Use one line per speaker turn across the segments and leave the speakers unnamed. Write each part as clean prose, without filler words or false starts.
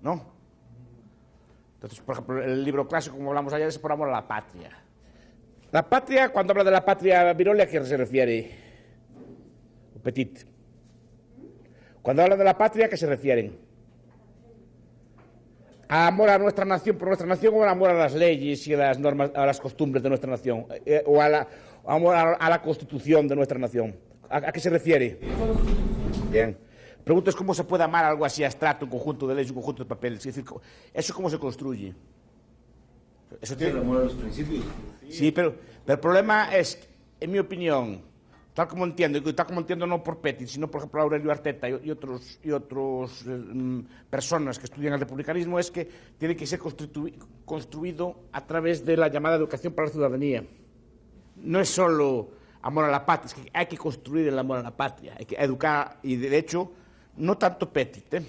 ¿no? Entonces, por ejemplo, el libro clásico, como hablamos ayer, es por amor a la patria. La patria, cuando habla de la patria Viroли, ¿a qué se refiere? Petit. Cuando habla de la patria, ¿a qué se refieren? ¿A amor a nuestra nación por nuestra nación o al amor a las leyes y a las normas, a las costumbres de nuestra nación? ¿O amor a la constitución de nuestra nación? ¿A qué se refiere? Bien. Pregunto es cómo se puede amar algo así abstracto, un conjunto de leyes, un conjunto de papeles. Es decir, ¿eso cómo se construye? Eso tiene...
el amor a los principios.
Sí, pero el problema es, en mi opinión, tal como entiendo no por Petit, sino por ejemplo Aurelio Arteta y otros personas que estudian el republicanismo, es que tiene que ser construido a través de la llamada educación para la ciudadanía. No es solo amor a la patria, es que hay que construir el amor a la patria, hay que educar, y de hecho, no tanto Petit,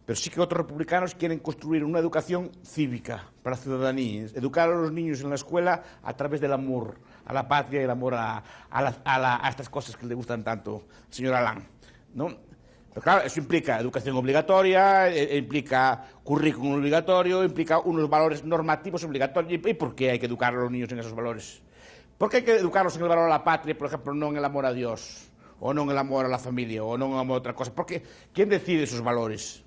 pero sí que otros republicanos quieren construir una educación cívica para la ciudadanía, educar a los niños en la escuela a través del amor a la patria y el amor a estas cosas que le gustan tanto al señor Alain, ¿no? Pero claro, eso implica educación obligatoria, implica currículum obligatorio, implica unos valores normativos obligatorios. ¿Y por qué hay que educar a los niños en esos valores? ¿Por qué hay que educarlos en el valor a la patria, por ejemplo, no en el amor a Dios, o no en el amor a la familia, o no en el amor a otra cosa? Porque ¿quién decide esos valores?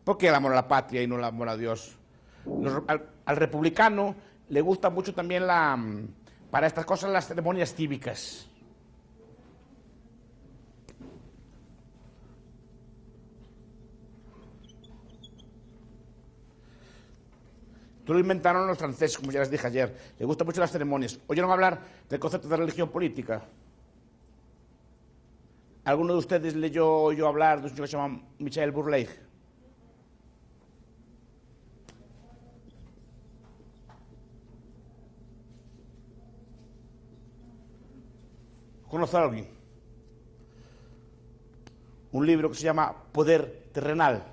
¿Por qué el amor a la patria y no el amor a Dios? Al republicano le gusta mucho también para estas cosas las ceremonias cívicas. Esto lo inventaron los franceses, como ya les dije ayer. Les gustan mucho las ceremonias. ¿Oyeron hablar del concepto de religión política? ¿Alguno de ustedes leyó o oyó hablar de un señor que se llama Michel Bourleigh? ¿Conoce a alguien? Un libro que se llama Poder Terrenal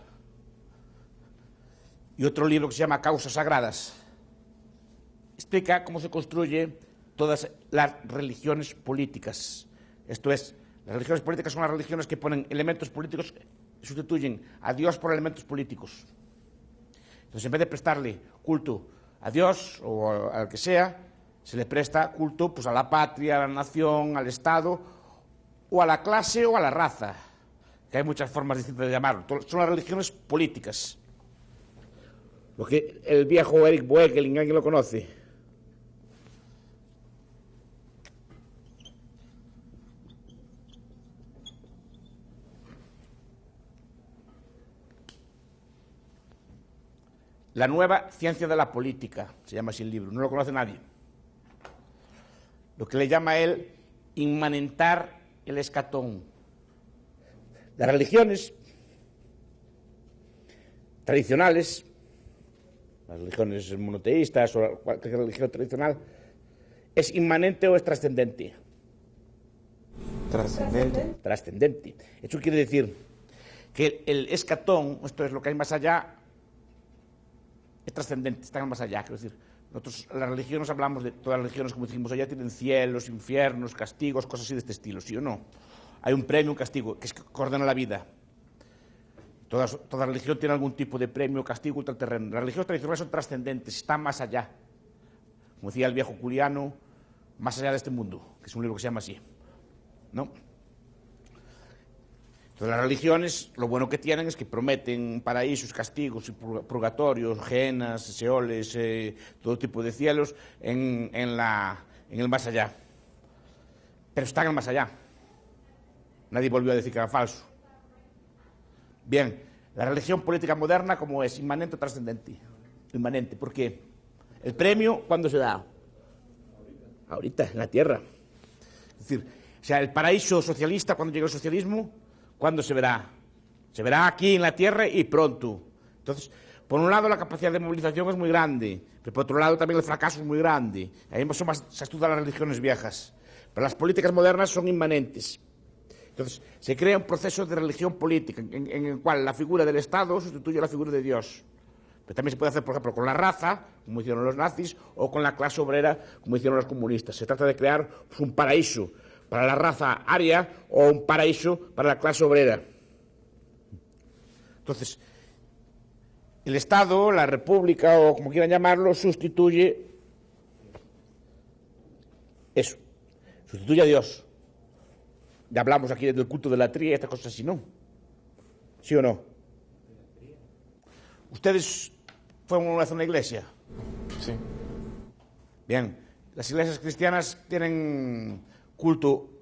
y otro libro que se llama Causas Sagradas. Explica cómo se construye todas las religiones políticas. Esto es, las religiones políticas son las religiones que ponen elementos políticos, sustituyen a Dios por elementos políticos. Entonces, en vez de prestarle culto a Dios o al que sea, se le presta culto pues, a la patria, a la nación, al Estado, o a la clase o a la raza, que hay muchas formas distintas de llamarlo. Son las religiones políticas. Lo que el viejo Eric Boekelin, ¿alguien lo conoce? La nueva ciencia de la política, se llama así el libro, no lo conoce nadie. Lo que le llama él inmanentar el escatón. Las religiones tradicionales, las religiones monoteístas o cualquier religión tradicional, ¿es inmanente o es trascendente?
Trascendente.
Trascendente. Eso quiere decir que el escatón, esto es lo que hay más allá, es trascendente, está más allá. Quiero decir, nosotros, las religiones, hablamos de todas las religiones, como dijimos allá, tienen cielos, infiernos, castigos, cosas así de este estilo, ¿sí o no? Hay un premio, un castigo, que es que ordena la vida. Toda religión tiene algún tipo de premio, castigo, ultraterreno. Las religiones tradicionales son trascendentes, están más allá. Como decía el viejo Juliano, más allá de este mundo, que es un libro que se llama así, ¿no? Entonces, las religiones, lo bueno que tienen es que prometen paraísos, castigos, y purgatorios, genas, seoles, todo tipo de cielos en el más allá. Pero están en el más allá. Nadie volvió a decir que era falso. Bien, la religión política moderna, ¿cómo es? Inmanente o trascendente. Inmanente, ¿por qué? El premio, ¿cuándo se da? Ahorita, en la tierra. Es decir, o sea, el paraíso socialista, cuando llegue el socialismo, ¿cuándo se verá? Se verá aquí en la tierra y pronto. Entonces, por un lado la capacidad de movilización es muy grande, pero por otro lado también el fracaso es muy grande. Ahí se estudian las religiones viejas. Pero las políticas modernas son inmanentes. Entonces, se crea un proceso de religión política en el cual la figura del Estado sustituye a la figura de Dios. Pero también se puede hacer, por ejemplo, con la raza, como hicieron los nazis, o con la clase obrera, como hicieron los comunistas. Se trata de crear pues, un paraíso para la raza aria o un paraíso para la clase obrera. Entonces, el Estado, la República, o como quieran llamarlo, sustituye eso, sustituye a Dios. Ya hablamos aquí del culto de la tría y estas cosas así, ¿no? ¿Sí o no? ¿Ustedes fueron una vez a una iglesia?
Sí.
Bien, las iglesias cristianas tienen culto,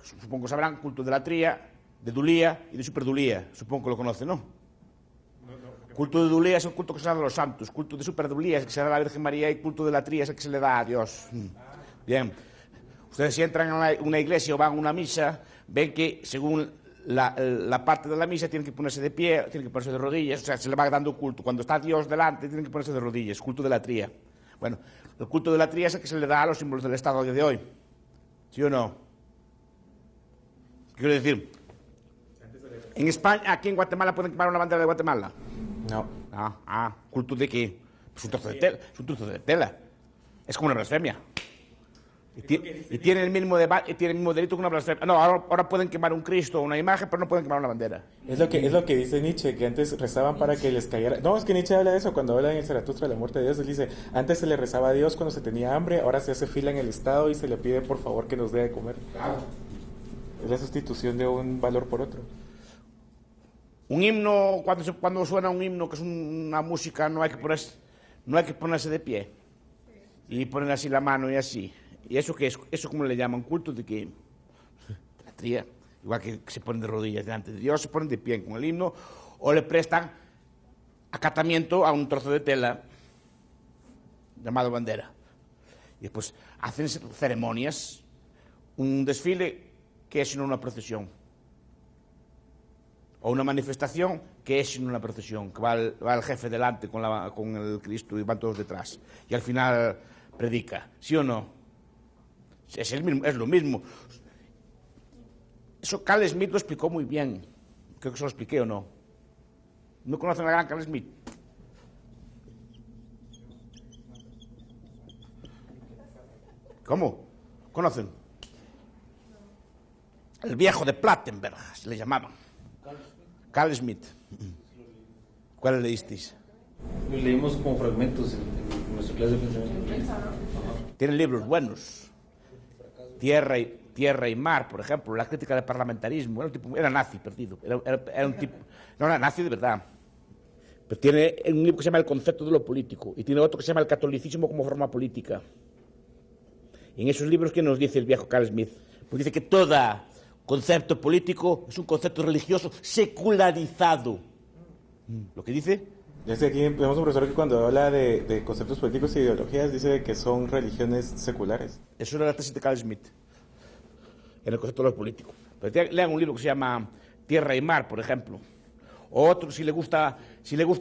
supongo que sabrán, culto de la tría, de Dulía y de Superdulía. Supongo que lo conocen, ¿no? Culto de Dulía es el culto que se da a los santos, culto de Superdulía es el que se da a la Virgen María y culto de la tría es el que se le da a Dios. Bien, ustedes si entran a una iglesia o van a una misa, ven que según la parte de la misa tienen que ponerse de pie, tienen que ponerse de rodillas, o sea, se le va dando culto. Cuando está Dios delante tienen que ponerse de rodillas, culto de la tría. Bueno, el culto de la tría es el que se le da a los símbolos del Estado a día de hoy. ¿Sí o no? ¿Qué quiero decir? En España, aquí en Guatemala, ¿pueden quemar una bandera de Guatemala?
No.
¿Culto de qué? Pues un trozo de tela. Es un trozo de tela. Es como una blasfemia. Y tiene el mismo delito que una blasfemia. No, ahora pueden quemar un Cristo o una imagen, pero no pueden quemar una bandera.
Es lo que dice Nietzsche, que antes rezaban para que les cayera. No, es que Nietzsche habla de eso cuando habla en el Zaratustra de la muerte de Dios. Él dice, antes se le rezaba a Dios cuando se tenía hambre, ahora se hace fila en el Estado y se le pide por favor que nos dé de comer. Es la sustitución de un valor por otro.
Un himno, cuando suena un himno, que es una música, no hay que ponerse de pie y poner así la mano y así. ¿Y eso qué es? ¿Eso cómo le llaman? ¿Culto de qué? De la tría. Igual que se ponen de rodillas delante de Dios, se ponen de pie con el himno, o le prestan acatamiento a un trozo de tela llamado bandera. Y después hacen ceremonias, un desfile que es sino una procesión. O una manifestación que es sino una procesión, que va el jefe delante con el Cristo y van todos detrás. Y al final predica, ¿sí o no? Es lo mismo. Eso Carl Smith lo explicó muy bien. Creo que se lo expliqué o no. ¿No conocen a la gran Carl Smith? ¿Cómo? ¿Conocen? El viejo de Plattenberg, se le llamaban. Carl Smith. ¿Cuál leísteis?
Lo leímos como fragmentos en nuestra clase de pensamiento.
Tienen libros buenos. Tierra y Mar, por ejemplo, la crítica del parlamentarismo. Era nazi, perdido. Era un tipo. No era nazi de verdad. Pero tiene un libro que se llama El concepto de lo político y tiene otro que se llama El catolicismo como forma política. Y en esos libros, ¿qué nos dice el viejo Carl Smith? Pues dice que todo concepto político es un concepto religioso secularizado. ¿Lo que dice?
Desde aquí tenemos un profesor que cuando habla de conceptos políticos e ideologías dice que son religiones seculares.
Eso era la tesis de Carl Smith, en el concepto de lo político. Pero lean un libro que se llama Tierra y Mar, por ejemplo. O otro, si le gusta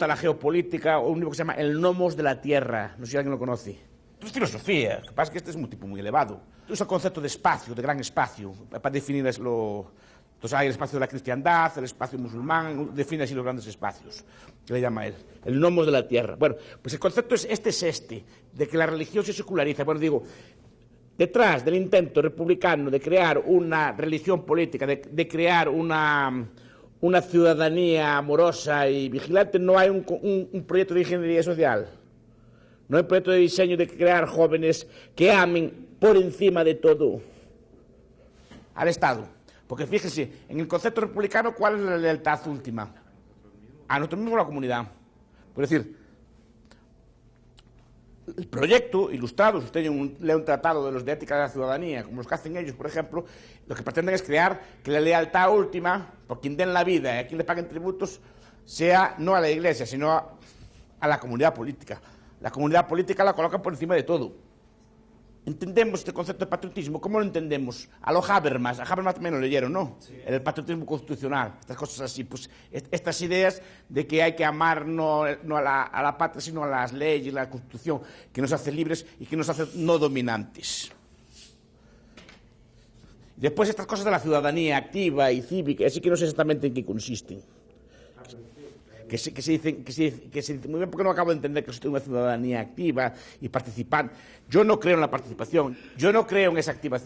la geopolítica, o un libro que se llama El Nomos de la Tierra. No sé si alguien lo conoce. Es filosofía, lo que pasa es que este es un tipo muy elevado. Usa el concepto de espacio, de gran espacio, para definir Entonces hay el espacio de la cristiandad, el espacio musulmán, define así los grandes espacios, que le llama él, el nomos de la tierra. Bueno, pues el concepto es este, de que la religión se seculariza. Bueno, digo, detrás del intento republicano de crear una religión política, de crear una ciudadanía amorosa y vigilante, no hay un proyecto de ingeniería social. No hay un proyecto de diseño de crear jóvenes que amen por encima de todo al Estado. Porque fíjense, en el concepto republicano, ¿cuál es la lealtad última? A nosotros mismos, a la comunidad. Por decir, el proyecto ilustrado, si usted lee un tratado de los de ética de la ciudadanía, como los que hacen ellos, por ejemplo, lo que pretenden es crear que la lealtad última, por quien den la vida y a quien le paguen tributos, sea no a la Iglesia, sino a la comunidad política. La comunidad política la colocan por encima de todo. ¿Entendemos este concepto de patriotismo? ¿Cómo lo entendemos? A lo Habermas. A Habermas también lo leyeron, ¿no? Sí. El patriotismo constitucional. Estas cosas así. Pues estas ideas de que hay que amar no a la patria, sino a las leyes, a la Constitución, que nos hace libres y que nos hace no dominantes. Y después estas cosas de la ciudadanía activa y cívica, así que no sé exactamente en qué consisten. Que se dicen muy bien, porque no acabo de entender que existe una ciudadanía activa y participante. Yo no creo en la participación, yo no creo en esa activación.